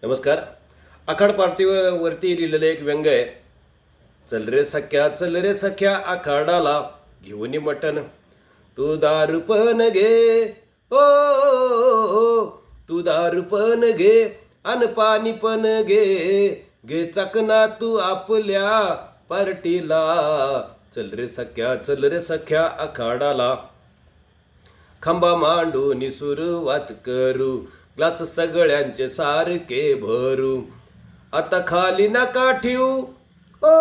नमस्कार. आखाड पार्टीवरती लिहिलेलं एक व्यंग आहे. चल रे सख्या आखाडाला घेऊन मटण, तू दारू पण घे, ओ तू दारू पण घे, अन पाणी पण घे, घे चकना तू आपल्या पार्टीला. चल रे सख्या आखाडाला. खांबा मांडून सुरुवात करू, ग्लास सगळ्यांचे सारखे भरू. आता खाली नका ठेवू, ओ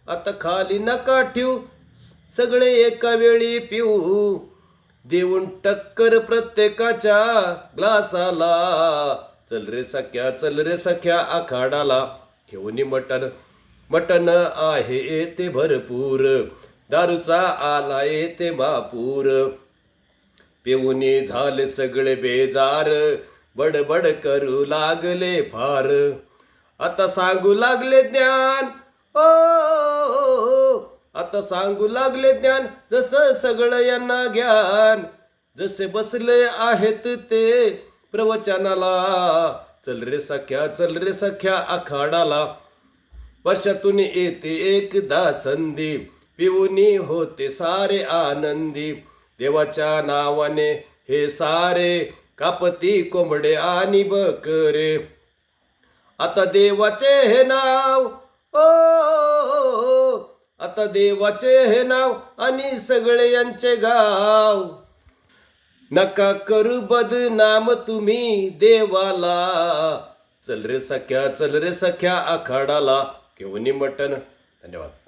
आता खाली नका ठेवू, सगळे एका वेळी पिऊ. देऊन टक्कर प्रत्येकाच्या ग्लासाला. चल रे सख्या आखाडाला घेऊन मटण, मटण आहे ते भरपूर, दारूचा आलाय ते महापूर. पिऊनी झाले सगळे बेजार, बडबड करू लागले फार. आता सांगू लागले ज्ञान, ओ आता सांगू लागले ज्ञान, जसं सगळं यांना ज्ञान, जसे बसले आहेत ते प्रवचनाला. चल रे सख्या आखाडाला. वर्षातून येते एकदा संधी, पिऊनी होते सारे आनंदी. देवाच्या नावाने हे सारे कापती कोंबडे आणि बकरे. आता देवाचे हे नाव, ओ आता देवाचे हे नाव, आणि सगळे यांचे गाव. नका करू बदनाम तुम्ही देवाला. चल रे सख्या आखाडाला घेऊन मटण. धन्यवाद.